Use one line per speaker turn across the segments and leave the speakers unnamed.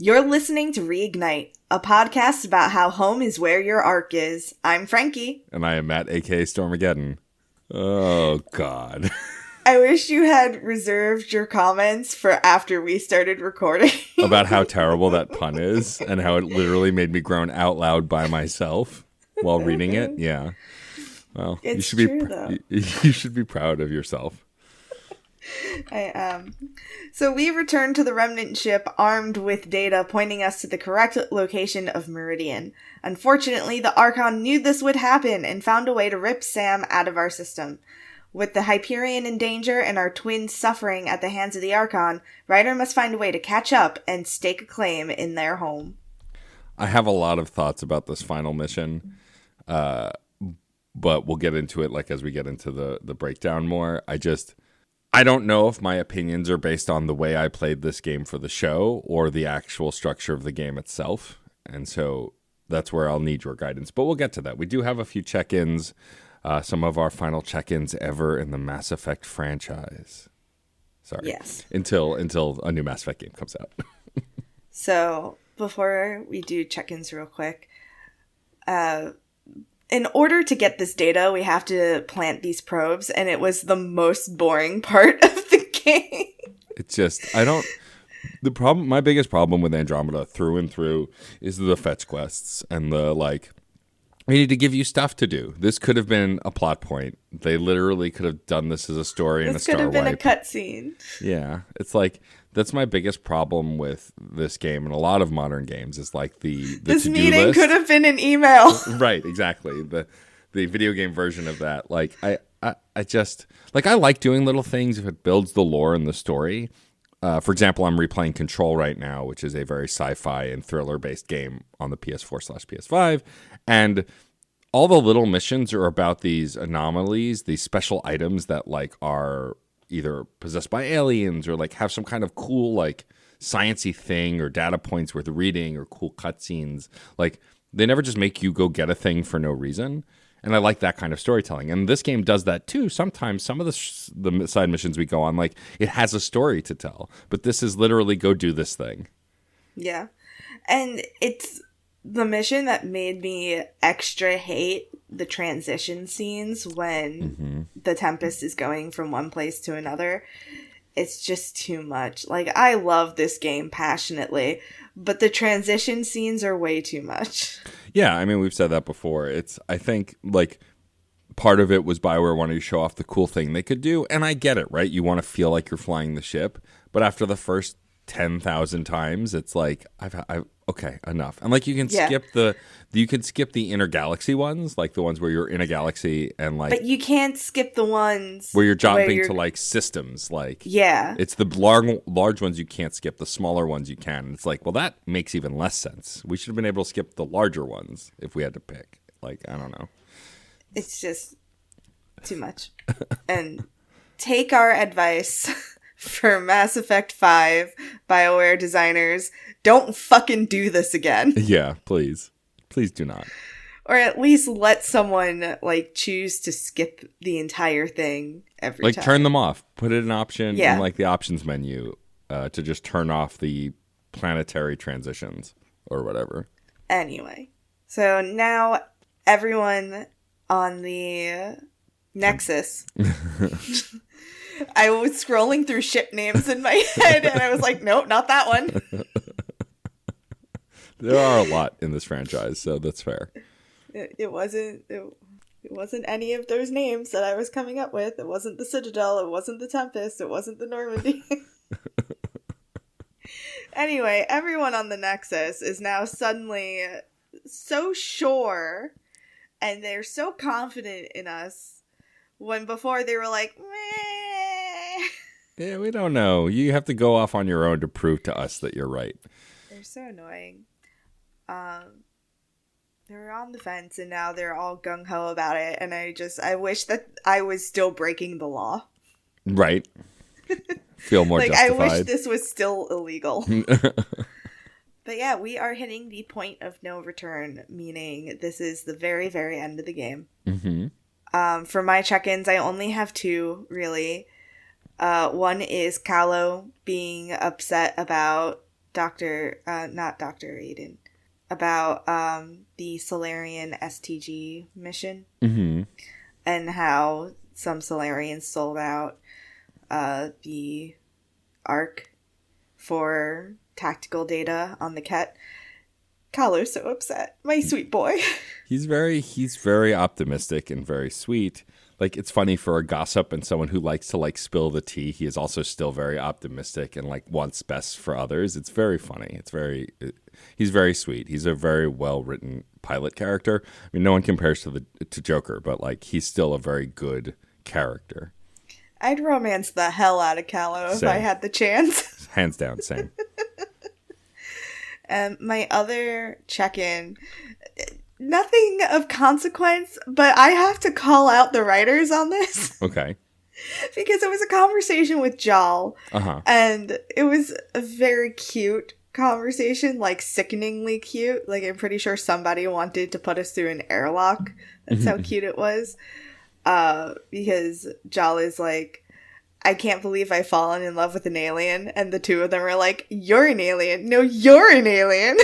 You're listening to Reignite, a podcast about how home is where your arc is. I'm Frankie.
And I am Matt, aka Stormageddon. Oh, God.
I wish you had reserved your comments for after we started recording.
About how terrible that pun is and how it literally made me groan out loud by myself while reading it. Yeah. Well, you should be proud of yourself.
I am. So we returned to the Remnant ship armed with data pointing us to the correct location of Meridian. Unfortunately, the Archon knew this would happen and found a way to rip Sam out of our system. With the Hyperion in danger and our twins suffering at the hands of the Archon, Ryder must find a way to catch up and stake a claim in their home.
I have a lot of thoughts about this final mission, but we'll get into it as we get into the breakdown more. I don't know if my opinions are based on the way I played this game for the show or the actual structure of the game itself. And so that's where I'll need your guidance. But we'll get to that. We do have a few check-ins, some of our final check-ins ever in the Mass Effect franchise. Sorry.
Yes.
Until a new Mass Effect game comes out.
So before we do check-ins real quick, in order to get this data, we have to plant these probes, and it was the most boring part of the game.
It's just, my biggest problem with Andromeda through and through is the fetch quests and we need to give you stuff to do. This could have been a plot point. They literally could have done this as a story in a Star Wipe.
This could have been a cutscene.
Yeah. It's that's my biggest problem with this game and a lot of modern games is the
this
to-do
meeting
list.
Could have been an email.
Right, exactly. The video game version of that. I like doing little things if it builds the lore and the story. For example, I'm replaying Control right now, which is a very sci-fi and thriller-based game on the PS4/PS5. And all the little missions are about these anomalies, these special items that are either possessed by aliens or have some kind of cool sciencey thing or data points worth reading or cool cutscenes. They never just make you go get a thing for no reason. And I like that kind of storytelling. And this game does that too. Sometimes some of the side missions we go on, it has a story to tell. But this is literally go do this thing.
Yeah. And it's the mission that made me extra hate the transition scenes when the Tempest is going from one place to another. It's just too much. I love this game passionately, but the transition scenes are way too much.
Yeah, I mean, we've said that before. I think, part of it was BioWare wanting to show off the cool thing they could do, and I get it, right? You want to feel like you're flying the ship, but after the first 10,000 times, it's I've okay, enough. And you can skip the intergalaxy ones, the ones where you're in a galaxy and
But you can't skip the ones
where you're jumping to systems.
Yeah.
It's the large ones you can't skip, the smaller ones you can. It's well, that makes even less sense. We should have been able to skip the larger ones if we had to pick. I don't know.
It's just too much. And take our advice for Mass Effect 5 BioWare designers, don't fucking do this again.
Yeah, please. Please do not.
Or at least let someone choose to skip the entire thing every time.
Turn them off. Put it an option in the options menu to just turn off the planetary transitions or whatever.
Anyway, so now everyone on the Nexus. I was scrolling through ship names in my head, and I was nope, not that one.
There are a lot in this franchise, so that's fair.
It wasn't any of those names that I was coming up with. It wasn't the Citadel. It wasn't the Tempest. It wasn't the Normandy. Anyway, everyone on the Nexus is now suddenly so sure, and they're so confident in us, when before they were meh.
Yeah, we don't know. You have to go off on your own to prove to us that you're right.
They're so annoying. They were on the fence, and now they're all gung-ho about it, and I wish that I was still breaking the law.
Right. Feel more justified.
I wish this was still illegal. But yeah, we are hitting the point of no return, meaning this is the very, very end of the game.
Mm-hmm.
For my check-ins, I only have two, really. One is Kahlo being upset about not Dr. Aiden, about the Solarian STG mission, and how some Solarians sold out the Ark for tactical data on the Ket. Kahlo's so upset. My sweet boy.
He's very optimistic and very sweet. Like, it's funny for a gossip and someone who likes to like spill the tea. He is also still very optimistic and like wants best for others. It's very funny. He's very sweet. He's a very well written pilot character. I mean, no one compares to Joker, but like he's still a very good character.
I'd romance the hell out of Kahlo if I had the chance.
Hands down, same.
My other check-in, nothing of consequence, but I have to call out the writers on this.
Okay.
Because it was a conversation with Jal, and it was a very cute conversation, like sickeningly cute. Like, I'm pretty sure somebody wanted to put us through an airlock. That's how cute it was. Because Jal is like, I can't believe I've fallen in love with an alien. And the two of them are like, you're an alien. No, you're an alien.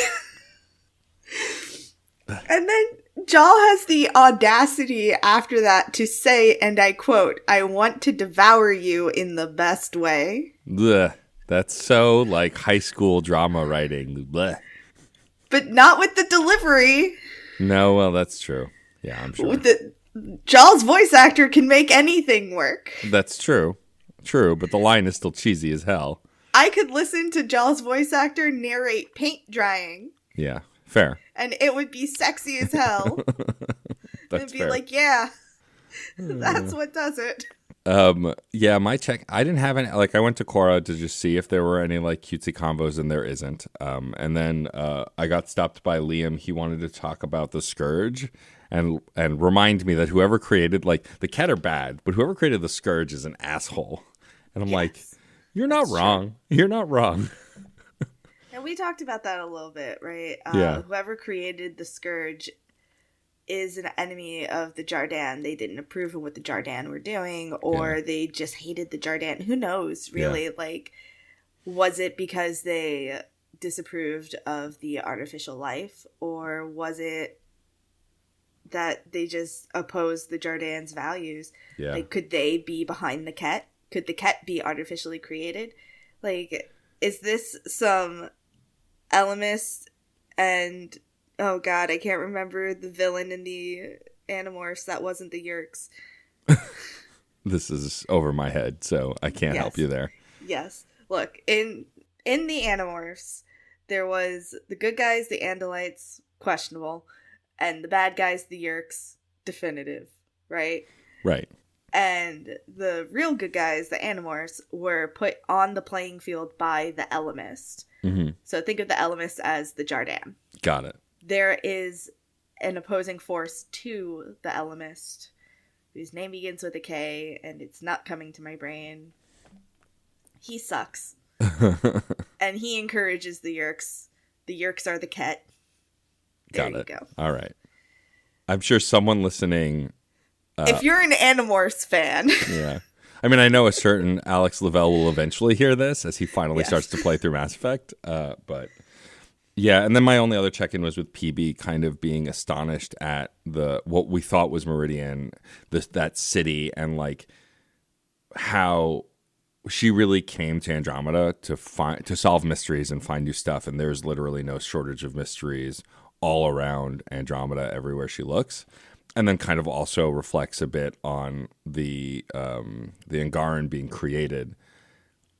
And then Jal has the audacity after that to say, and I quote, I want to devour you in the best way.
Blech. That's so like high school drama writing. Blech.
But not with the delivery.
No, well, that's true. Yeah, I'm sure.
Jal's voice actor can make anything work.
That's true. True, but the line is still cheesy as hell.
I could listen to Jal's voice actor narrate paint drying.
Yeah, fair.
And it would be sexy as hell.
That's
It'd be
fair.
like, yeah, that's what does it.
Yeah, my check, I didn't have any, like, I went to Quora to just see if there were any, like, cutesy combos, and there isn't. And then I got stopped by Liam. He wanted to talk about the Scourge and remind me that whoever created, like, the Ket are bad, but whoever created the Scourge is an asshole. And I'm like, you're not wrong. True. You're not wrong.
And we talked about that a little bit, right?
Yeah.
Whoever created the Scourge is an enemy of the Jardan. They didn't approve of what the Jardan were doing, or they just hated the Jardan. Who knows, really? Yeah. Like, was it because they disapproved of the artificial life, or was it that they just opposed the Jardan's values?
Yeah.
Like, could they be behind the Ket? Could the Ket be artificially created? Like, is this some Elemist and, oh god, I can't remember the villain in the Animorphs that wasn't the Yeerks.
This is over my head, so I can't help you there.
Yes. Look, in the Animorphs, there was the good guys, the Andalites, questionable, and the bad guys, the Yeerks, definitive, right?
Right.
And the real good guys, the Animorphs, were put on the playing field by the Elemist.
Mm-hmm.
So think of the Elemist as the Jardan.
Got it.
There is an opposing force to the Elemist, whose name begins with a K, and it's not coming to my brain. He sucks. And he encourages the Yeerks. The Yeerks are the Ket. There you go.
All right. I'm sure someone listening...
if you're an Animorphs fan...
Yeah. I mean, I know a certain Alex Lavelle will eventually hear this as he finally starts to play through Mass Effect. But yeah, and then my only other check-in was with PB kind of being astonished at what we thought was Meridian, that city, and like how she really came to Andromeda to solve mysteries and find new stuff. And there's literally no shortage of mysteries all around Andromeda everywhere she looks. And then kind of also reflects a bit on the Angaran being created,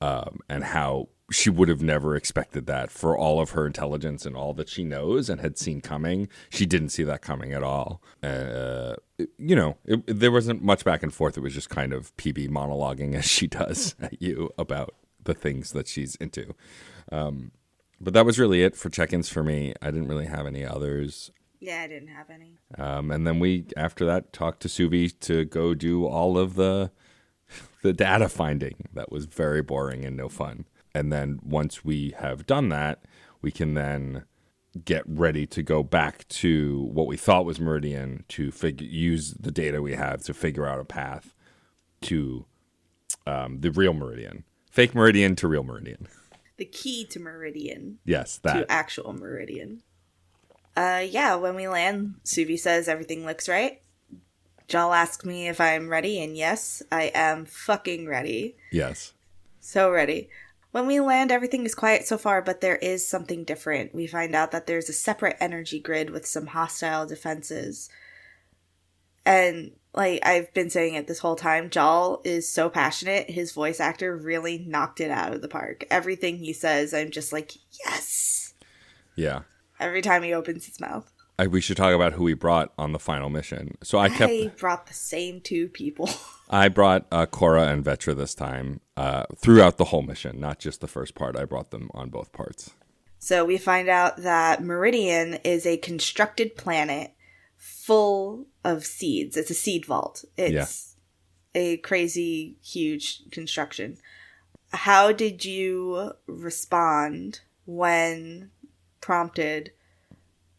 and how she would have never expected that for all of her intelligence and all that she knows and had seen coming. She didn't see that coming at all. There wasn't much back and forth. It was just kind of PB monologuing as she does at you about the things that she's into. But that was really it for check-ins for me. I didn't really have any others.
Yeah, I didn't have any.
And then we, after that, talked to Suvi to go do all of the data finding. That was very boring and no fun. And then once we have done that, we can then get ready to go back to what we thought was Meridian to use the data we have to figure out a path to the real Meridian. Fake Meridian to real Meridian.
The key to Meridian.
Yes, that.
To actual Meridian. Yeah, when we land, Suvi says everything looks right. Jal asks me if I'm ready, and yes, I am fucking ready.
Yes.
So ready. When we land, everything is quiet so far, but there is something different. We find out that there's a separate energy grid with some hostile defenses. And, like, I've been saying it this whole time, Jal is so passionate. His voice actor really knocked it out of the park. Everything he says, I'm just like, yes!
Yeah.
Every time he opens his mouth.
We should talk about who we brought on the final mission. So I
brought the same two people.
I brought Cora and Vetra this time throughout the whole mission, not just the first part. I brought them on both parts. So
we find out that Meridian is a constructed planet full of seeds. It's a seed vault. It's a crazy, huge construction. How did you respond when prompted?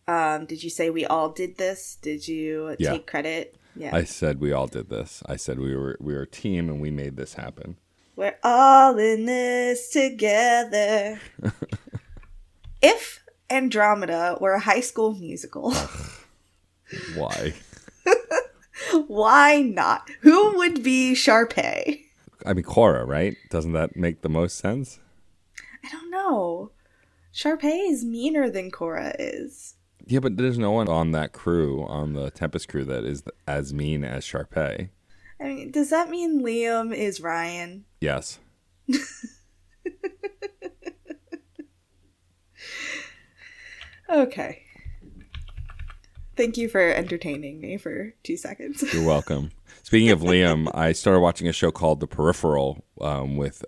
Did you say we all did this? Did you take credit? Yeah.
I said we all did this. I said we were a team and we made this happen.
We're all in this together. If Andromeda were a high school musical.
Why?
Why not? Who would be Sharpay?
I mean, Cora, right? Doesn't that make the most sense?
I don't know. Sharpay is meaner than Cora is.
Yeah, but there's no one on that crew, on the Tempest crew, that is as mean as Sharpay.
I mean, does that mean Liam is Ryan?
Yes.
Okay. Thank you for entertaining me for 2 seconds.
You're welcome. Speaking of Liam, I started watching a show called The Peripheral with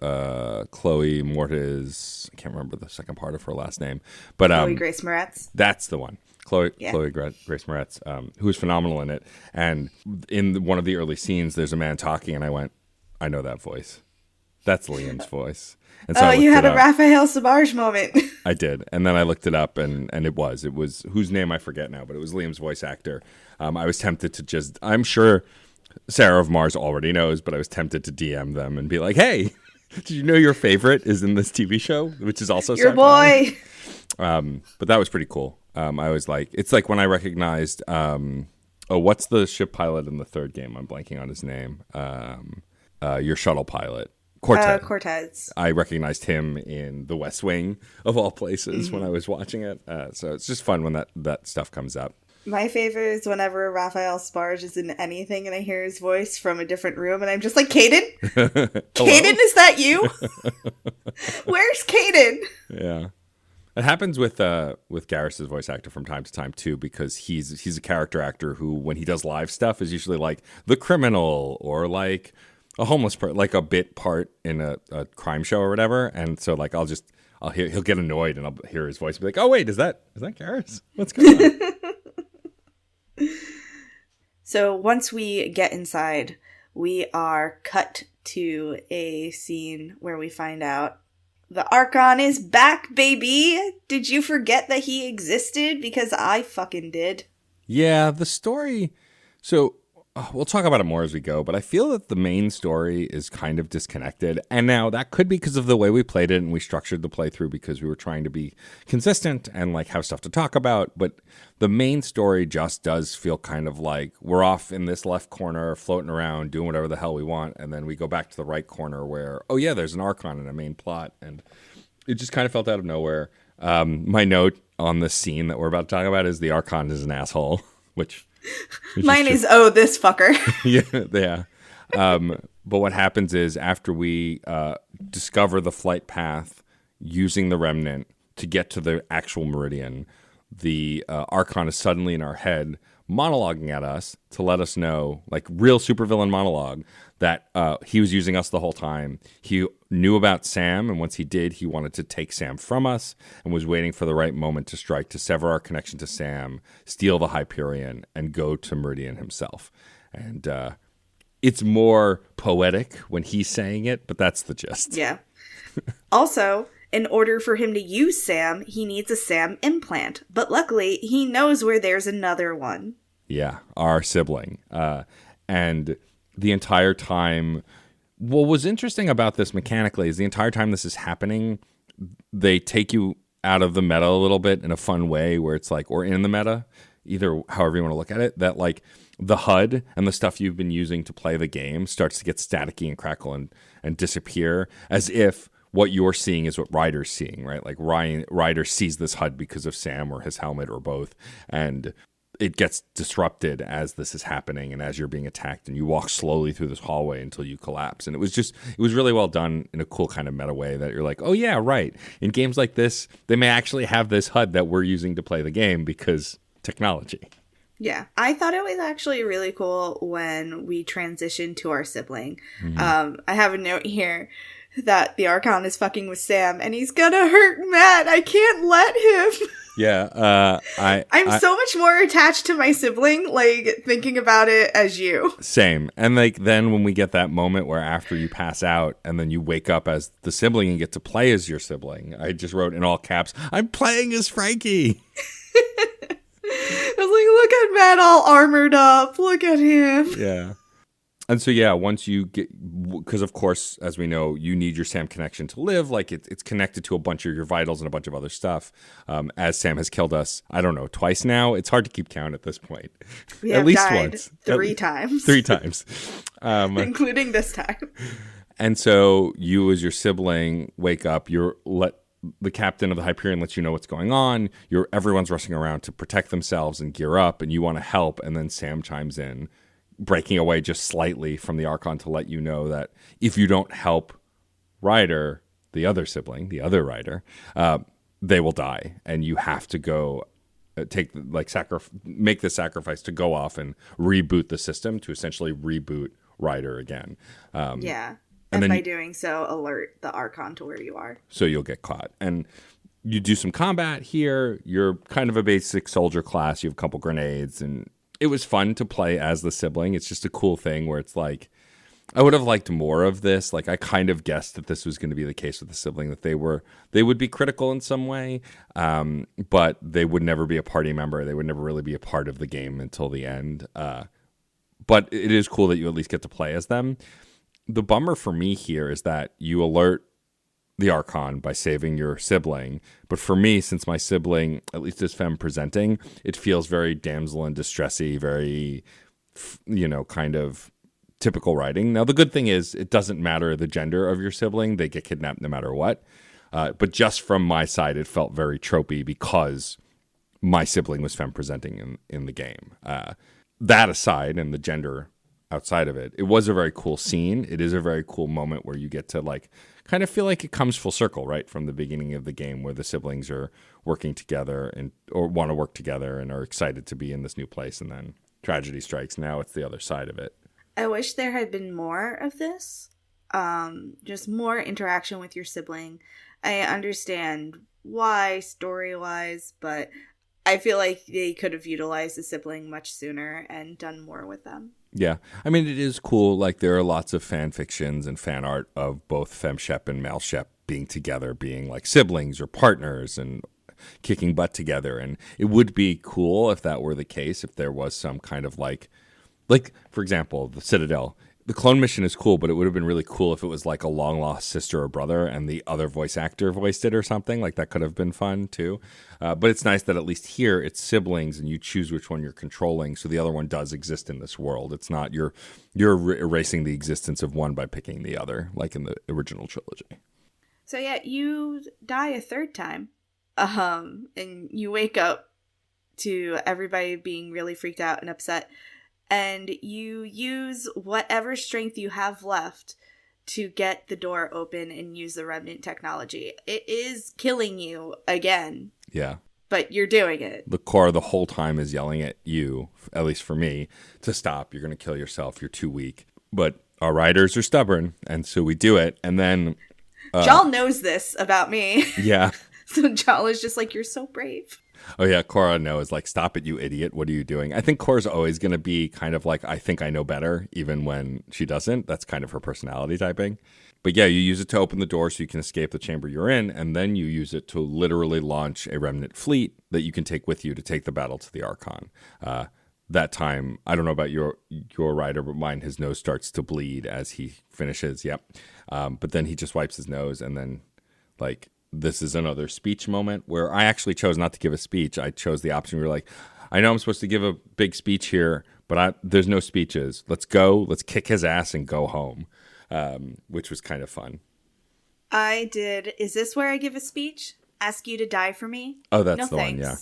Chloe Mortis. I can't remember the second part of her last name. But
Chloe Grace Moretz.
That's the one. Chloe Grace Moretz, who is phenomenal in it. And in one of the early scenes, there's a man talking, and I went, I know that voice. That's Liam's voice. And so
you had a Raphael Sabarge moment.
I did. And then I looked it up, and it was whose name I forget now, but it was Liam's voice actor. I was tempted to I'm sure Sarah of Mars already knows, but I was tempted to DM them and be like, hey, did you know your favorite is in this TV show, which is also
your boy?
But that was pretty cool. I was like, it's like when I recognized, what's the ship pilot in the third game? I'm blanking on his name. Your shuttle pilot. Cortez. I recognized him in The West Wing, of all places, when I was watching it. So it's just fun when that stuff comes up.
My favorite is whenever Raphael Sparge is in anything and I hear his voice from a different room and I'm just like, Caden? Caden, is that you? Where's Caden?
Yeah. It happens with Garrus's voice actor from time to time too, because he's a character actor who, when he does live stuff, is usually like the criminal or like a homeless person, like a bit part in a crime show or whatever. And so like he'll get annoyed and I'll hear his voice and be like, oh wait, is that Garrus? What's going on?
So once we get inside, we are cut to a scene where we find out the Archon is back, baby! Did you forget that he existed? Because I fucking did.
Yeah, the story... So, we'll talk about it more as we go, but I feel that the main story is kind of disconnected. And now, that could be because of the way we played it and we structured the playthrough because we were trying to be consistent and, like, have stuff to talk about. But the main story just does feel kind of like we're off in this left corner, floating around, doing whatever the hell we want, and then we go back to the right corner where, oh yeah, there's an Archon and a main plot, and it just kind of felt out of nowhere. My note on this scene that we're about to talk about is the Archon is an asshole, which
mine is this fucker.
yeah. But what happens is after we discover the flight path using the Remnant to get to the actual Meridian, the Archon is suddenly in our head monologuing at us to let us know, like real supervillain monologue, that he was using us the whole time. He knew about Sam, and once he did, he wanted to take Sam from us and was waiting for the right moment to strike, to sever our connection to Sam, steal the Hyperion, and go to Meridian himself. And it's more poetic when he's saying it, but that's the gist.
Yeah. Also, in order for him to use Sam, he needs a Sam implant. But luckily, he knows where there's another one.
Yeah, our sibling. And the entire time... What was interesting about this mechanically is the entire time this is happening, they take you out of the meta a little bit in a fun way where it's like, or in the meta, either however you want to look at it, that like the HUD and the stuff you've been using to play the game starts to get staticky and crackle and disappear, as if what you're seeing is what Ryder's seeing, right? Like Ryder sees this HUD because of Sam or his helmet or both, and it gets disrupted as this is happening and as you're being attacked, and you walk slowly through this hallway until you collapse. And it was really well done in a cool kind of meta way that you're like, oh yeah, right. In games like this, they may actually have this HUD that we're using to play the game because technology.
Yeah, I thought it was actually really cool when we transitioned to our sibling. I have a note here that the Archon is fucking with Sam and he's gonna hurt Matt. I can't let him.
Yeah,
I'm so much more attached to my sibling, like, thinking about it as you.
Same. And, like, then when we get that moment where after you pass out and then you wake up as the sibling and get to play as your sibling, I just wrote in all caps, I'm playing as Frankie.
I was like, look at Matt all armored up. Look at him.
Yeah. And so, yeah, once you get, because of course, as we know, you need your Sam connection to live. Like it's connected to a bunch of your vitals and a bunch of other stuff. As Sam has killed us, I don't know, twice now. It's hard to keep count at this point.
We have
at least
died
once.
Three times.
Three times.
Including this time.
And so you as your sibling wake up, the captain of the Hyperion lets you know what's going on. Everyone's rushing around to protect themselves and gear up, and you want to help. And then Sam chimes in, breaking away just slightly from the Archon to let you know that if you don't help Ryder, the other sibling, the other Ryder, they will die, and you have to go make the sacrifice to go off and reboot the system to essentially reboot Ryder again.
Yeah. And by doing so, alert the Archon to where you are. So
you'll get caught. And you do some combat here. You're kind of a basic soldier class. You have a couple grenades. And it was fun to play as the sibling. It's just a cool thing where it's like, I would have liked more of this. Like, I kind of guessed that this was going to be the case with the sibling, that they would be critical in some way, but they would never be a party member. They would never really be a part of the game until the end. But it is cool that you at least get to play as them. The bummer for me here is that you alert the Archon by saving your sibling. But for me, since my sibling, at least is femme presenting, it feels very damsel in distressy, very, kind of typical writing. Now, the good thing is it doesn't matter the gender of your sibling. They get kidnapped no matter what. But just from my side, it felt very tropey because my sibling was femme presenting in the game. That aside, and the gender outside of it, it was a very cool scene. It is a very cool moment where you get to kind of feel like it comes full circle, right, from the beginning of the game, where the siblings are working together or want to work together and are excited to be in this new place, and then tragedy strikes. Now it's the other side of it.
I wish there had been more of this, just more interaction with your sibling. I understand why story-wise, but I feel like they could have utilized the sibling much sooner and done more with them.
Yeah. I mean, it is cool. Like, there are lots of fan fictions and fan art of both FemShep and MaleShep being together, being like siblings or partners and kicking butt together. And it would be cool if that were the case, if there was some kind of like, for example, the Citadel. The clone mission is cool, but it would have been really cool if it was like a long lost sister or brother and the other voice actor voiced it or something. Like, that could have been fun too. But it's nice that at least here it's siblings and you choose which one you're controlling. So the other one does exist in this world. It's not you're erasing the existence of one by picking the other, like in the original trilogy.
So yeah, you die a third time. And you wake up to everybody being really freaked out and upset. And you use whatever strength you have left to get the door open and use the remnant technology. It is killing you again.
Yeah.
But you're doing it.
The core the whole time is yelling at you, at least for me, to stop. You're going to kill yourself. You're too weak. But our riders are stubborn, and so we do it. And then...
Jal knows this about me.
Yeah.
So Jal is just like, you're so brave.
Oh, yeah, Cora knows, like, stop it, you idiot. What are you doing? I think Cora's always going to be kind of like, I think I know better, even when she doesn't. That's kind of her personality typing. But yeah, you use it to open the door so you can escape the chamber you're in, and then you use it to literally launch a remnant fleet that you can take with you to take the battle to the Archon. That time, I don't know about your rider, but mine, his nose starts to bleed as he finishes. Yep. But then he just wipes his nose and then, like, this is another speech moment where I actually chose not to give a speech. I chose the option. We were like, I know I'm supposed to give a big speech here, but there's no speeches. Let's go. Let's kick his ass and go home, which was kind of fun.
I did. Is this where I give a speech? Ask you to die for me?
Oh, that's
no,
the
thanks.
one,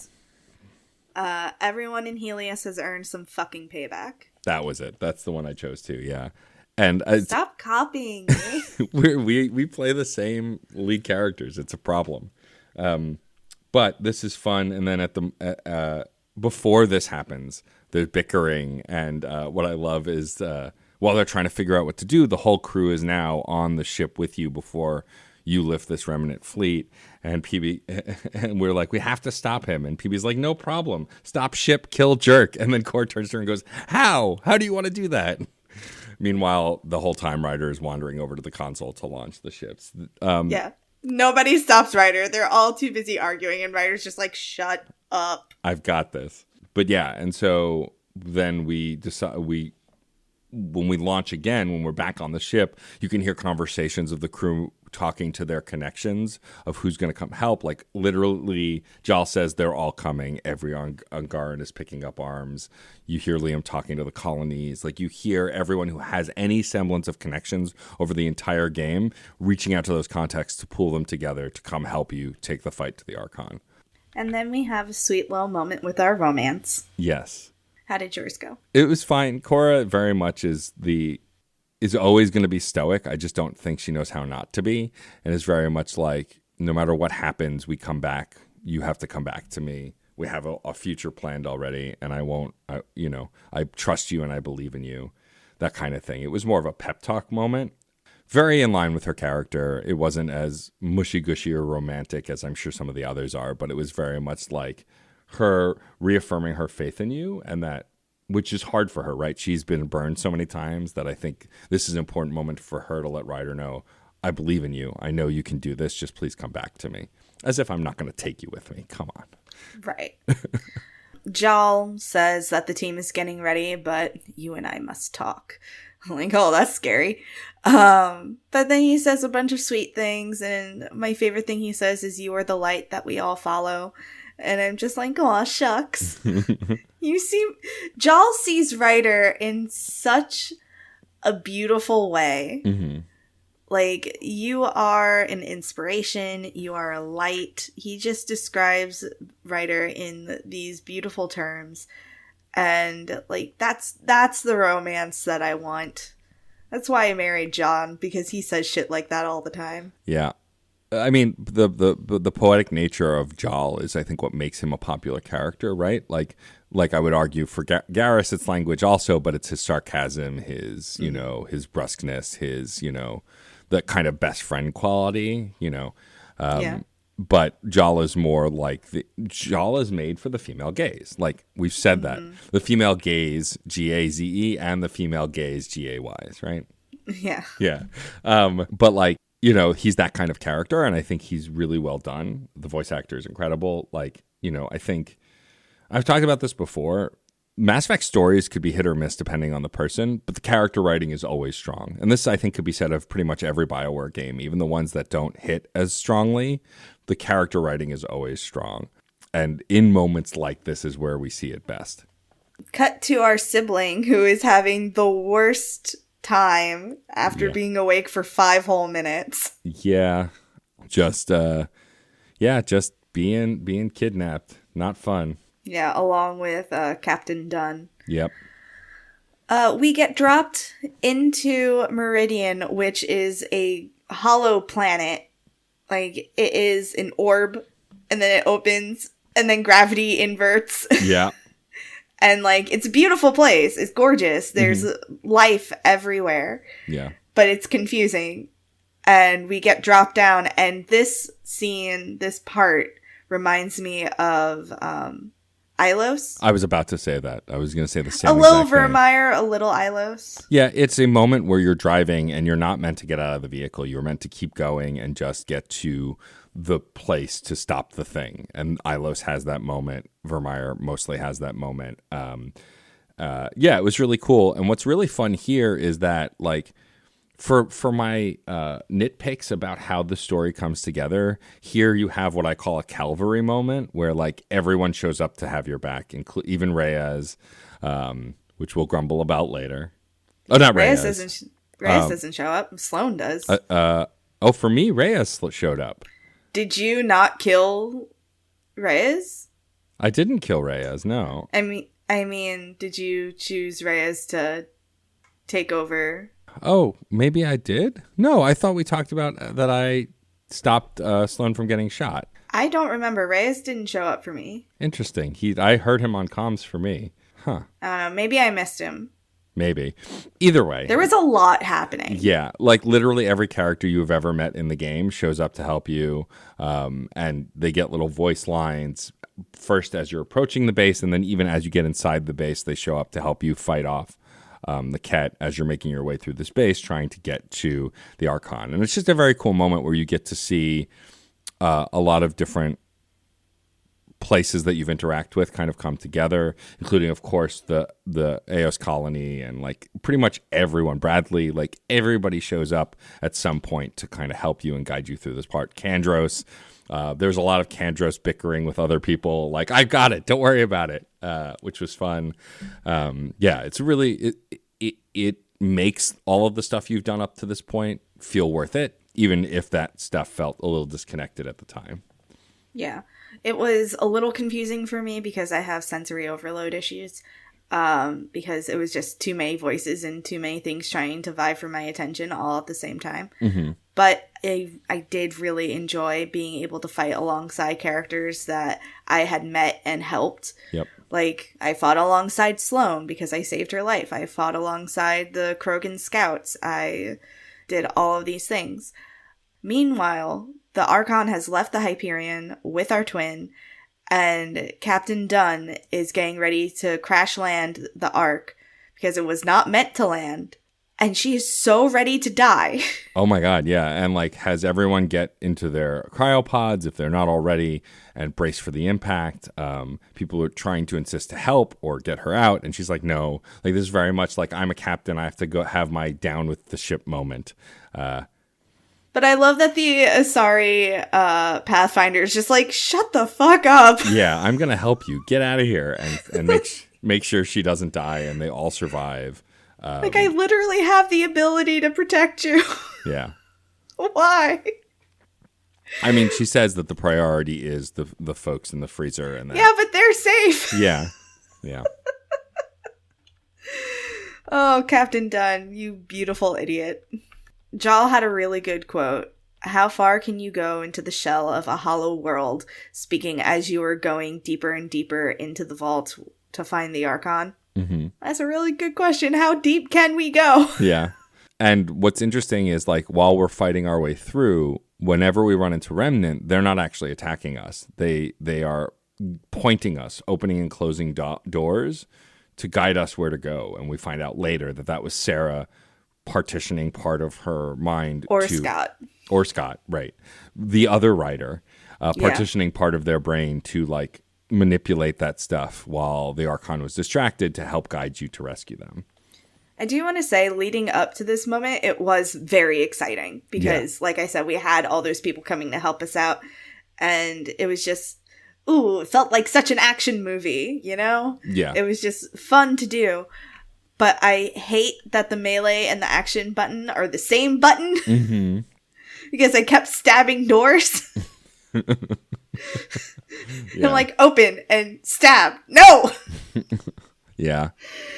yeah.
Everyone in Helios has earned some fucking payback.
That was it. That's the one I chose too, yeah. And
stop copying me.
we play the same lead characters. It's a problem. But this is fun. And then at the before this happens, there's bickering. And what I love is while they're trying to figure out what to do, the whole crew is now on the ship with you before you lift this remnant fleet. And PB, and we're like, we have to stop him. And PB's like, no problem. Stop ship, kill jerk. And then Core turns to her and goes, how? How do you want to do that? Meanwhile, the whole time Ryder is wandering over to the console to launch the ships.
Yeah. Nobody stops Ryder. They're all too busy arguing, and Ryder's just like, shut up.
I've got this. But yeah, and so then we decide when we launch again, when we're back on the ship, you can hear conversations of the crew talking to their connections of who's going to come help. Like literally, Jal says they're all coming. Every Angaran is picking up arms. You hear Liam talking to the colonies. Like you hear everyone who has any semblance of connections over the entire game reaching out to those contacts to pull them together to come help you take the fight to the Archon.
And then we have a sweet little moment with our romance.
Yes.
How did yours go?
It was fine. Cora very much is always going to be stoic. I just don't think she knows how not to be. And it's very much like, no matter what happens, we come back. You have to come back to me. We have a future planned already, and I trust you and I believe in you. That kind of thing. It was more of a pep talk moment. Very in line with her character. It wasn't as mushy-gushy or romantic as I'm sure some of the others are, but it was very much like her reaffirming her faith in you, and that, which is hard for her, right? She's been burned so many times that I think this is an important moment for her to let Ryder know, I believe in you. I know you can do this. Just please come back to me. As if I'm not going to take you with me. Come on.
Right. Jal says that the team is getting ready, but you and I must talk. I'm like, oh, that's scary. But then he says a bunch of sweet things, and my favorite thing he says is, you are the light that we all follow. And I'm just like, aw, shucks. Jal sees Ryder in such a beautiful way. Mm-hmm. Like, you are an inspiration. You are a light. He just describes Ryder in these beautiful terms. And, like, that's the romance that I want. That's why I married John, because he says shit like that all the time.
Yeah. I mean, the poetic nature of Jal is, I think, what makes him a popular character, right? Like I would argue for Garrus, it's language also, but it's his sarcasm, his, his brusqueness, his, the kind of best friend quality,
Yeah.
But Jal is more like Jal is made for the female gaze. Like we've said that the female gaze, Gaze, and the female gaze, Gays, right?
Yeah.
Yeah. But like, he's that kind of character, and I think he's really well done. The voice actor is incredible. Like, I think I've talked about this before. Mass Effect stories could be hit or miss depending on the person, but the character writing is always strong. And this, I think, could be said of pretty much every BioWare game, even the ones that don't hit as strongly. The character writing is always strong. And in moments like this is where we see it best.
Cut to our sibling who is having the worst time after being awake for 5 whole minutes.
Yeah. Just being kidnapped. Not fun.
Yeah, along with Captain Dunn.
Yep.
We get dropped into Meridian, which is a hollow planet. Like, it is an orb, and then it opens, and then gravity inverts.
Yeah.
And, like, it's a beautiful place. It's gorgeous. There's life everywhere.
Yeah.
But it's confusing. And we get dropped down, and this scene, this part, reminds me of Ilos.
I was about to say that. I was going to say the same
A little
exact thing.
Vermeer, a little Ilos.
Yeah, it's a moment where you're driving and you're not meant to get out of the vehicle. You're meant to keep going and just get to the place to stop the thing. And Ilos has that moment. Vermeer mostly has that moment. It was really cool. And what's really fun here is that, like, For my nitpicks about how the story comes together, here you have what I call a Calvary moment where like everyone shows up to have your back, even Reyes, which we'll grumble about later. Oh, not Reyes.
Reyes doesn't show up. Sloane does.
For me, Reyes showed up.
Did you not kill Reyes?
I didn't kill Reyes, no.
I mean, did you choose Reyes to take over?
Oh, maybe I did? No, I thought we talked about that I stopped Sloane from getting shot.
I don't remember. Reyes didn't show up for me.
Interesting. I heard him on comms for me. Huh.
Maybe I missed him.
Maybe. Either way.
There was a lot happening.
Yeah. Like literally every character you've ever met in the game shows up to help you. And they get little voice lines first as you're approaching the base. And then even as you get inside the base, they show up to help you fight off the Ket as you're making your way through the space, trying to get to the Archon. And it's just a very cool moment where you get to see a lot of different places that you've interacted with kind of come together, including, of course, the Eos colony and like pretty much everyone. Bradley, like everybody shows up at some point to kind of help you and guide you through this part. Kandros, there's a lot of Kandros bickering with other people. Like, I got it. Don't worry about it, which was fun. Yeah, it's really, it makes all of the stuff you've done up to this point feel worth it, even if that stuff felt a little disconnected at the time.
Yeah. It was a little confusing for me because I have sensory overload issues. Because it was just too many voices and too many things trying to vie for my attention all at the same time.
Mm-hmm.
But I did really enjoy being able to fight alongside characters that I had met and helped.
Yep.
Like, I fought alongside Sloane because I saved her life. I fought alongside the Krogan scouts. I did all of these things. Meanwhile, the Archon has left the Hyperion with our twin, and Captain Dunn is getting ready to crash land the Ark because it was not meant to land, and she is so ready to die.
Oh my god, yeah. And like has everyone get into their cryopods if they're not already and brace for the impact. People are trying to insist to help or get her out, and she's like, no. Like this is very much like I'm a captain, I have to go have my down with the ship moment.
But I love that the Asari Pathfinder is just like, shut the fuck up.
Yeah, I'm going to help you. Get out of here and make sure she doesn't die and they all survive.
Like, I literally have the ability to protect you.
Yeah.
Why?
I mean, she says that the priority is the folks in the freezer. And
yeah, but they're safe.
Yeah. Yeah.
Oh, Captain Dunn, you beautiful idiot. Jal had a really good quote. How far can you go into the shell of a hollow world, speaking as you are going deeper and deeper into the vault to find the Archon?
Mm-hmm.
That's a really good question. How deep can we go?
Yeah. And what's interesting is, like, while we're fighting our way through, whenever we run into Remnant, they're not actually attacking us. They are pointing us, opening and closing doors to guide us where to go. And we find out later that was Sarah partitioning part of her mind
or Scott,
right, the other writer partitioning part of their brain to like manipulate that stuff while the Archon was distracted to help guide you to rescue them.
I do want to say, leading up to this moment, it was very exciting because, like I said, we had all those people coming to help us out, and it was just, it felt like such an action movie, you know?
Yeah.
It was just fun to do. But I hate that the melee and the action button are the same button.
Mm-hmm.
Because I kept stabbing doors.
Yeah.
I'm like, open and stab. No!
Yeah.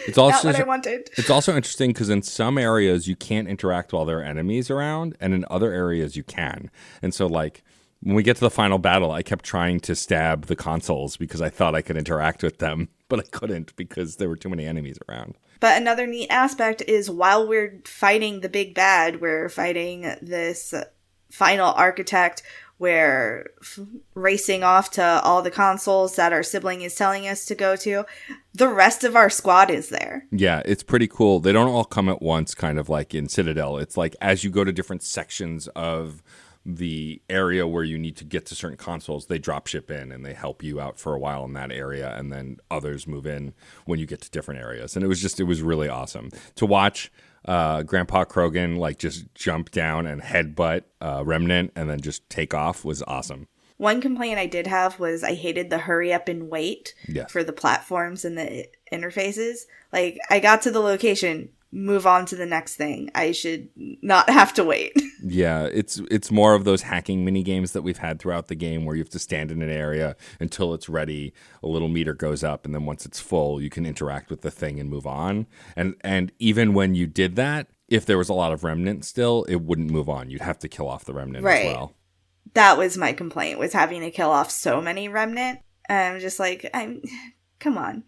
It's also
not what I wanted.
It's also interesting because in some areas you can't interact while there are enemies around, and in other areas you can. And so, like, when we get to the final battle, I kept trying to stab the consoles because I thought I could interact with them, but I couldn't because there were too many enemies around.
But another neat aspect is while we're fighting the big bad, we're fighting this final architect, we're racing off to all the consoles that our sibling is telling us to go to. The rest of our squad is there.
Yeah, it's pretty cool. They don't all come at once, kind of like in Citadel. It's like as you go to different sections of the area where you need to get to certain consoles, they drop ship in and they help you out for a while in that area, and then others move in when you get to different areas. And it was really awesome to watch Grandpa Krogan like just jump down and headbutt Remnant and then just take off was awesome.
One complaint I did have was I hated the hurry up and wait for the platforms and the interfaces. Like, I got to the location, move on to the next thing. I should not have to wait.
Yeah, it's more of those hacking mini games that we've had throughout the game where you have to stand in an area until it's ready, a little meter goes up, and then once it's full, you can interact with the thing and move on. And even when you did that, if there was a lot of remnant still, it wouldn't move on. You'd have to kill off the remnant as well.
That was my complaint, was having to kill off so many remnant. And I'm just like, come on.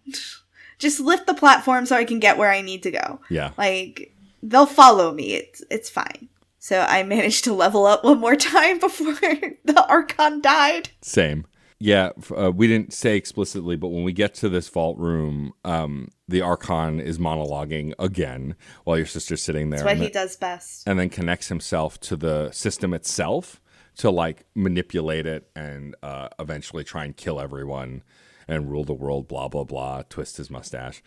Just lift the platform so I can get where I need to go.
Yeah.
Like, they'll follow me. It's fine. So I managed to level up one more time before the Archon died.
Same. Yeah, we didn't say explicitly, but when we get to this vault room, the Archon is monologuing again while your sister's sitting there.
That's what he does best.
And then connects himself to the system itself to, like, manipulate it and eventually try and kill everyone and rule the world, blah, blah, blah, twist his mustache.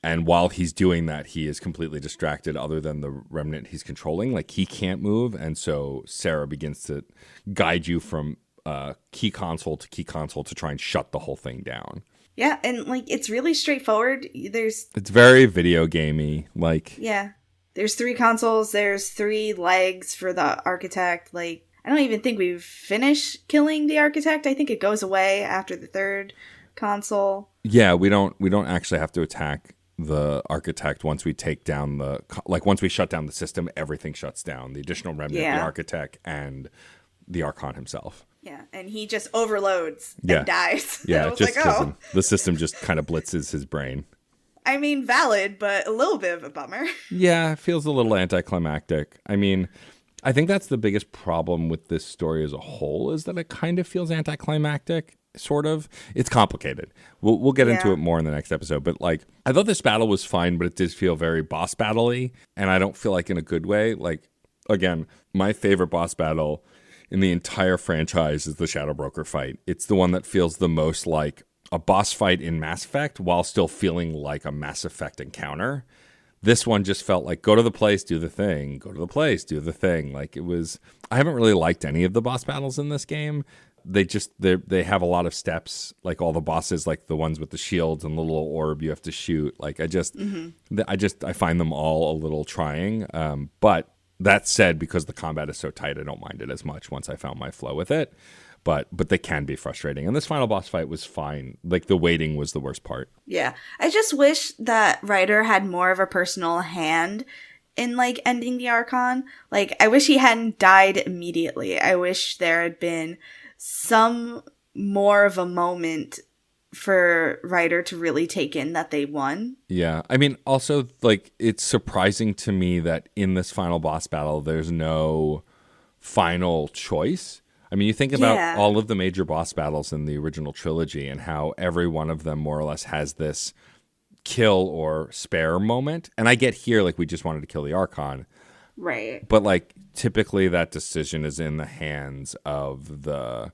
And while he's doing that, he is completely distracted other than the remnant he's controlling. Like, he can't move, and so Sarah begins to guide you from key console to try and shut the whole thing down.
Yeah, and, like, it's really straightforward. It's
very video gamey, like...
Yeah. There's 3 consoles, there's 3 legs for the architect, like... I don't even think we've finished killing the architect. I think it goes away after the 3rd console.
Yeah, we don't actually have to attack the architect once we take down once we shut down the system, everything shuts down. The additional remnant, the architect, and the Archon himself.
Yeah, and he just overloads and dies.
Yeah, it just kills him. The system just kind of blitzes his brain.
I mean, valid, but a little bit of a bummer.
Yeah, it feels a little anticlimactic. I mean... I think that's the biggest problem with this story as a whole, is that it kind of feels anticlimactic, sort of. It's complicated. We'll get into it more in the next episode. But, like, I thought this battle was fine, but it did feel very boss battle-y, and I don't feel like in a good way. Like, again, my favorite boss battle in the entire franchise is the Shadow Broker fight. It's the one that feels the most like a boss fight in Mass Effect while still feeling like a Mass Effect encounter. This one just felt like, go to the place, do the thing. Go to the place, do the thing. Like, it was... I haven't really liked any of the boss battles in this game. They have a lot of steps, like all the bosses, like the ones with the shields and the little orb you have to shoot. Like, I find them all a little trying. But that said, because the combat is so tight, I don't mind it as much once I found my flow with it. But they can be frustrating. And this final boss fight was fine. Like, the waiting was the worst part.
Yeah. I just wish that Ryder had more of a personal hand in, like, ending the Archon. Like, I wish he hadn't died immediately. I wish there had been some more of a moment for Ryder to really take in that they won.
Yeah. I mean, also, like, it's surprising to me that in this final boss battle, there's no final choice. I mean, you think about all of the major boss battles in the original trilogy and how every one of them more or less has this kill or spare moment. And I get here, like, we just wanted to kill the Archon.
Right.
But, like, typically that decision is in the hands of the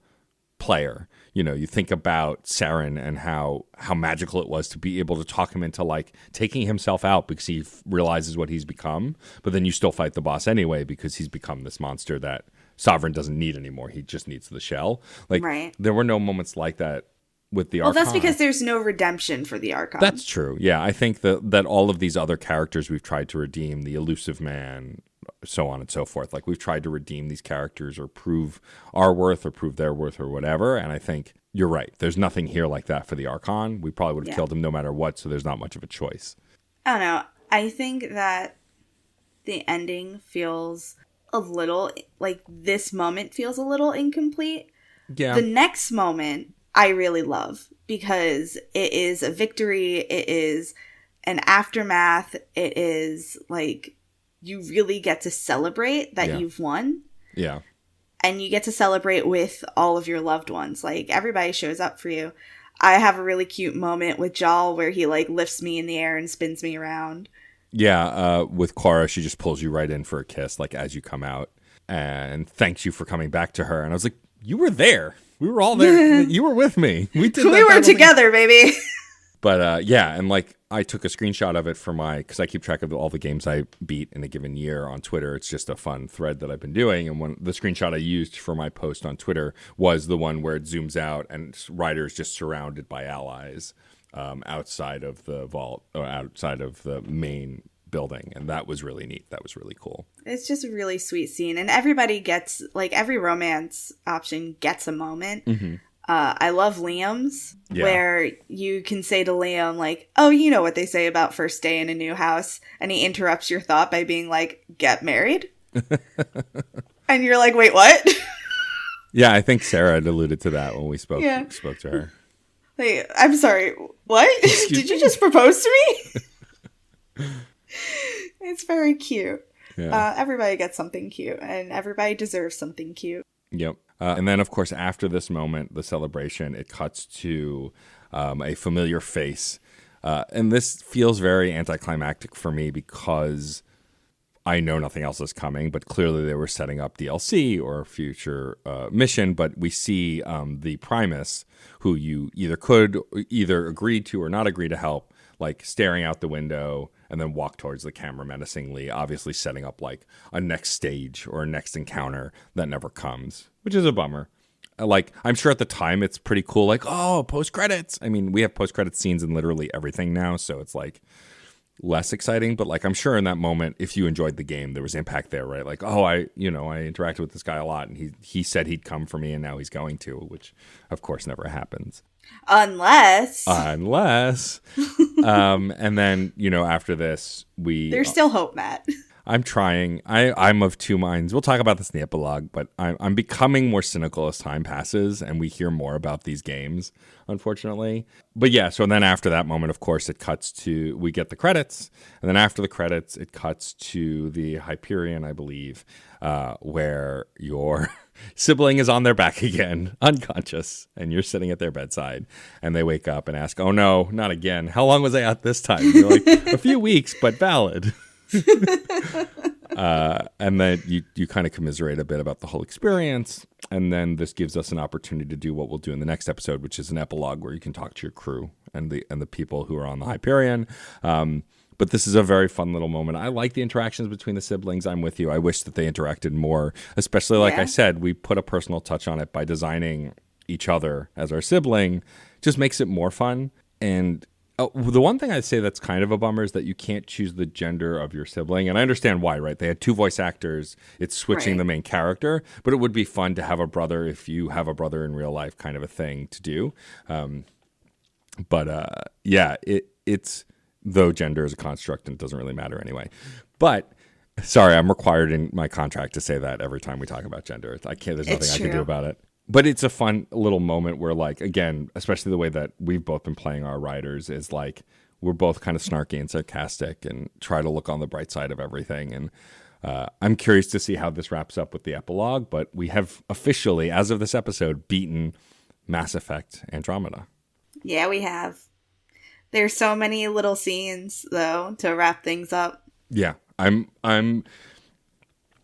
player. You know, you think about Saren and how magical it was to be able to talk him into, like, taking himself out because he realizes what he's become. But then you still fight the boss anyway because he's become this monster that Sovereign doesn't need anymore. He just needs the shell. Like, there were no moments like that with the Archon.
Well, that's because there's no redemption for the Archon.
That's true. Yeah, I think that all of these other characters we've tried to redeem, the Elusive Man, so on and so forth, like, we've tried to redeem these characters or prove our worth or prove their worth or whatever. And I think you're right. There's nothing here like that for the Archon. We probably would have killed him no matter what, so there's not much of a choice.
I don't know. I think that the ending feels a little, like, this moment feels a little incomplete.
Yeah.
The next moment I really love because it is a victory. It is an aftermath. It is, like, you really get to celebrate that you've won.
Yeah.
And you get to celebrate with all of your loved ones. Like, everybody shows up for you. I have a really cute moment with Jal where he, like, lifts me in the air and spins me around.
Yeah, with Cora, she just pulls you right in for a kiss, like, as you come out, and thanks you for coming back to her. And I was like, you were there. We were all there. You were with me. We were
together, baby.
But yeah, and like I took a screenshot of it for because I keep track of all the games I beat in a given year on Twitter. It's just a fun thread that I've been doing. And the screenshot I used for my post on Twitter was the one where it zooms out and Ryder's just surrounded by allies outside of the vault or outside of the main building. And that was really neat. That was really cool.
It's just a really sweet scene. And everybody gets, like, every romance option gets a moment. Mm-hmm. I love Liam's, where you can say to Liam, like, oh, you know what they say about first day in a new house. And he interrupts your thought by being like, get married? And you're like, wait, what?
Yeah, I think Sarah had alluded to that when we spoke to her.
Like, I'm sorry, what? Did you just propose to me? It's very cute. Yeah. Everybody gets something cute, and everybody deserves something cute.
Yep. And then, of course, after this moment, the celebration, it cuts to a familiar face. And this feels very anticlimactic for me because I know nothing else is coming, but clearly they were setting up DLC or a future mission. But we see the Primus, who you either agree to or not agree to help, like staring out the window and then walk towards the camera menacingly, obviously setting up like a next stage or a next encounter that never comes, which is a bummer. Like, I'm sure at the time it's pretty cool, like, oh, post-credits. I mean, we have post-credits scenes in literally everything now, so it's like less exciting. But like, I'm sure in that moment, if you enjoyed the game, there was impact there, right? Like, oh, I interacted with this guy a lot, and he said he'd come for me, and now he's going to, which of course never happens.
Unless.
And then, after this,
there's still hope, Matt.
I'm trying. I'm of two minds. We'll talk about this in the epilogue, but I'm becoming more cynical as time passes and we hear more about these games, unfortunately. But yeah, so then after that moment, of course, we get the credits. And then after the credits, it cuts to the Hyperion, I believe, where your sibling is on their back again, unconscious, and you're sitting at their bedside. And they wake up and ask, oh no, not again. How long was I out this time? And you're like, a few weeks, but valid. And then you kind of commiserate a bit about the whole experience, and then this gives us an opportunity to do what we'll do in the next episode, which is an epilogue where you can talk to your crew and the people who are on the Hyperion. But this is a very fun little moment. I like the interactions between the siblings. I'm with you. I wish that they interacted more, especially like I said, we put a personal touch on it by designing each other as our sibling. Just makes it more fun. And the one thing I'd say that's kind of a bummer is that you can't choose the gender of your sibling. And I understand why, right? They had two voice actors. It's switching the main character. But it would be fun to have a brother if you have a brother in real life, kind of a thing to do. It's though gender is a construct and it doesn't really matter anyway. But sorry, I'm required in my contract to say that every time we talk about gender. There's nothing I can do about it. But it's a fun little moment where, like, again, especially the way that we've both been playing our riders is like we're both kind of snarky and sarcastic and try to look on the bright side of everything. And I'm curious to see how this wraps up with the epilogue. But we have officially, as of this episode, beaten Mass Effect Andromeda. Yeah,
we have. There's so many little scenes, though, to wrap things up.
Yeah, I'm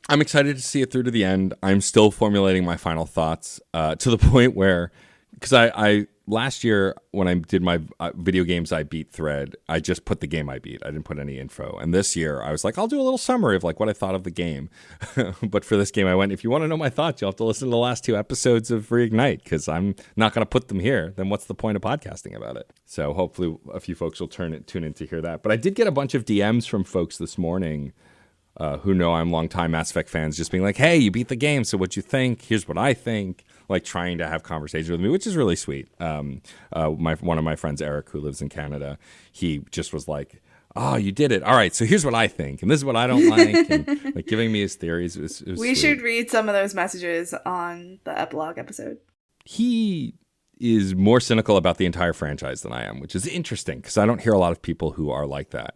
excited to see it through to the end. I'm still formulating my final thoughts to the point where, because I last year when I did my video games I beat thread, I just put the game I beat. I didn't put any info. And this year I was like, I'll do a little summary of like what I thought of the game. But for this game I went, if you want to know my thoughts, you'll have to listen to the last two episodes of Reignite because I'm not going to put them here. Then what's the point of podcasting about it? So hopefully a few folks will tune in to hear that. But I did get a bunch of DMs from folks this morning who know I'm longtime Mass Effect fans, just being like, hey, you beat the game, so what'd you think? Here's what I think. Like trying to have conversations with me, which is really sweet. One of my friends, Eric, who lives in Canada, he just was like, oh, you did it. All right, so here's what I think, and this is what I don't like, and like giving me his theories. It was
we
sweet.
Should read some of those messages on the epilogue episode.
He is more cynical about the entire franchise than I am, which is interesting because I don't hear a lot of people who are like that.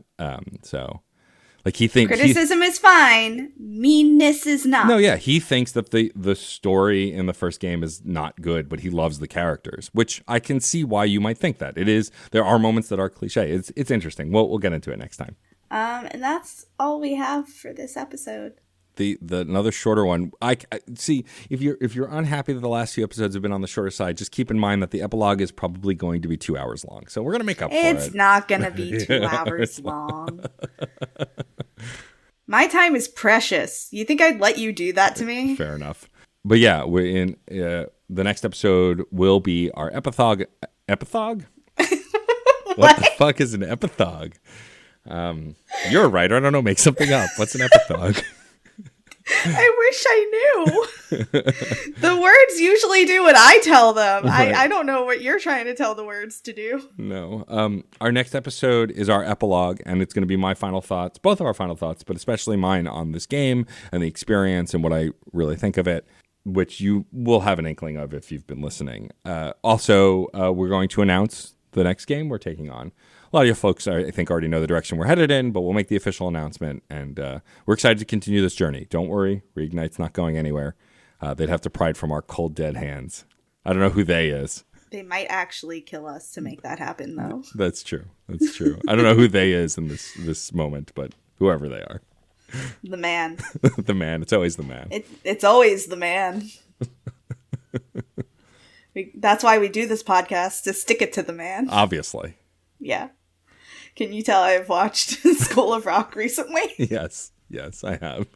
Like he thinks
criticism is fine, meanness is not.
No, yeah, he thinks that the story in the first game is not good, but he loves the characters, which I can see why you might think that. It is. There are moments that are cliche. It's interesting. We'll get into it next time.
And that's all we have for this episode.
the another shorter one. I see if you're unhappy that the last few episodes have been on the shorter side, just keep in mind that the epilogue is probably going to be 2 hours long. So we're gonna make up for it.
It's not gonna be 2 hours long. My time is precious. You think I'd let you do that to me?
Fair enough. But yeah, we're in the next episode will be our epithog. Epithog? What the fuck is an epithog? You're a writer. I don't know. Make something up. What's an epithog?
I wish I knew. The words usually do what I tell them. Right. I don't know what you're trying to tell the words to do.
No. Our next episode is our epilogue, and it's going to be my final thoughts, both of our final thoughts, but especially mine on this game and the experience and what I really think of it, which you will have an inkling of if you've been listening. Also, we're going to announce the next game we're taking on. A lot of you folks, I think, already know the direction we're headed in, but we'll make the official announcement, and we're excited to continue this journey. Don't worry, Reignite's not going anywhere. They'd have to pry it from our cold, dead hands. I don't know who they is.
They might actually kill us to make that happen, though.
That's true. I don't know who they is in this moment, but whoever they are.
The man.
The man. It's always the man.
It's always the man. That's why we do this podcast, to stick it to the man.
Obviously.
Yeah. Can you tell I've watched School of Rock recently?
Yes, I have.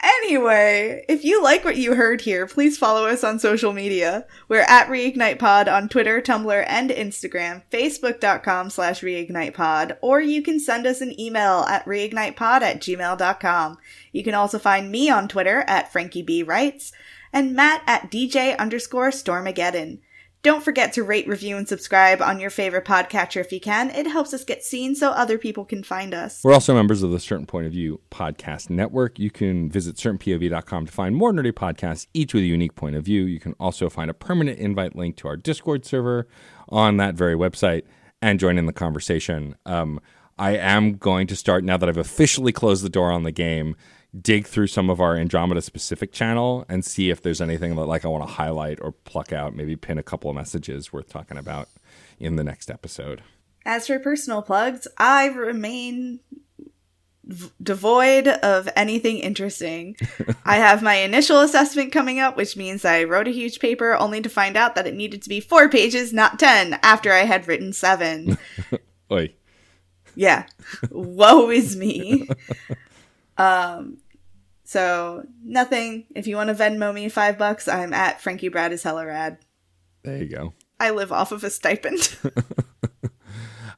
Anyway, if you like what you heard here, please follow us on social media. We're at ReignitePod on Twitter, Tumblr, and Instagram, facebook.com/reignitepod, or you can send us an email at reignitepod@gmail.com. You can also find me on Twitter at FrankieBWrites, and Matt at DJ_Stormageddon. Don't forget to rate, review, and subscribe on your favorite podcatcher if you can. It helps us get seen so other people can find us.
We're also members of the Certain Point of View podcast network. You can visit certainpov.com to find more nerdy podcasts, each with a unique point of view. You can also find a permanent invite link to our Discord server on that very website and join in the conversation. I am going to start, now that I've officially closed the door on the game, dig through some of our Andromeda specific channel and see if there's anything that I want to highlight or pluck out, maybe pin a couple of messages worth talking about in the next episode.
As for personal plugs, I remain devoid of anything interesting. I have my initial assessment coming up, which means I wrote a huge paper only to find out that it needed to be 4 pages, not 10, after I had written 7.
Oi.
Yeah. Woe is me. So nothing. If you want to Venmo me $5, I'm at Frankie Brad is hella rad.
There you go.
I live off of a stipend.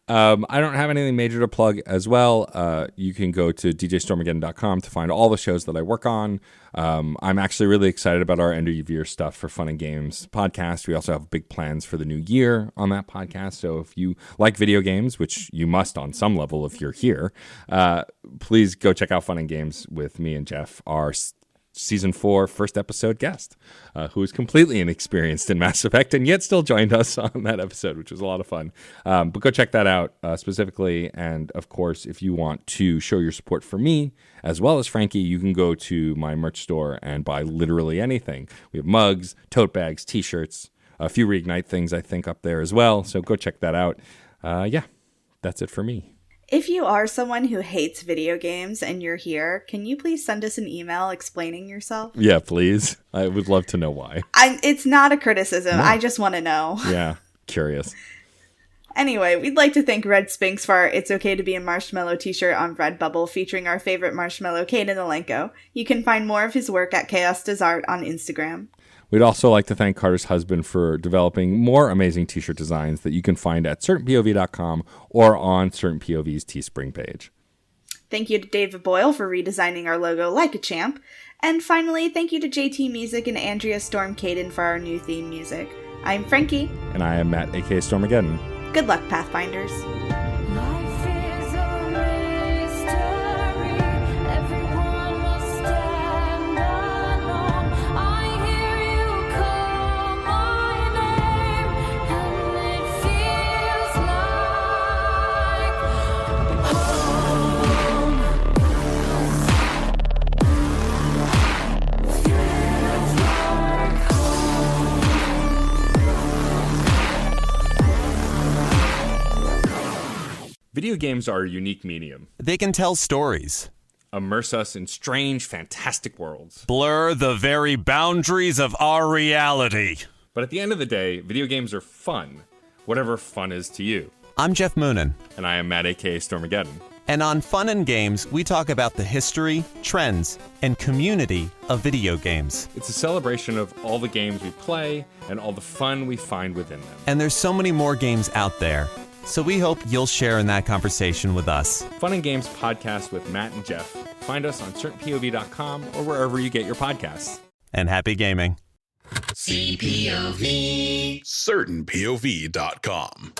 I don't have anything major to plug as well. You can go to djstormageddon.com to find all the shows that I work on. I'm actually really excited about our end of year stuff for Fun and Games podcast. We also have big plans for the new year on that podcast. So if you like video games, which you must on some level if you're here, please go check out Fun and Games with me and Jeff, our Season 4 first episode guest, who is completely inexperienced in Mass Effect and yet still joined us on that episode, which was a lot of fun. But go check that out specifically. And of course, if you want to show your support for me as well as Frankie, you can go to my merch store and buy literally anything. We have mugs, tote bags, t-shirts, a few Reignite things I think up there as well. So go check that out. Yeah, that's it for me.
If you are someone who hates video games and you're here, can you please send us an email explaining yourself?
Yeah, please. I would love to know why.
It's not a criticism. No. I just want to know.
Yeah, curious.
Anyway, we'd like to thank Red Spinks for our It's Okay to Be a Marshmallow t-shirt on Redbubble featuring our favorite marshmallow, Caden Alenko. You can find more of his work at Chaos Does Art on Instagram.
We'd also like to thank Carter's husband for developing more amazing t-shirt designs that you can find at certainpov.com or on Certain POV's Teespring page.
Thank you to David Boyle for redesigning our logo like a champ. And finally, thank you to JT Music and Andrea Storm Caden for our new theme music. I'm Frankie.
And I am Matt, aka Stormageddon.
Good luck, Pathfinders.
Video games are a unique medium.
They can tell stories.
immerse us in strange, fantastic worlds.
Blur the very boundaries of our reality.
But at the end of the day, video games are fun, whatever fun is to you.
I'm Jeff Moonen.
And I am Matt, a.k.a. Stormageddon.
And on Fun and Games, we talk about the history, trends, and community of video games.
It's a celebration of all the games we play and all the fun we find within them.
And there's so many more games out there. So we hope you'll share in that conversation with us.
Fun and Games podcast with Matt and Jeff. Find us on certainpov.com or wherever you get your podcasts.
And happy gaming.
CPOV.
certainpov.com.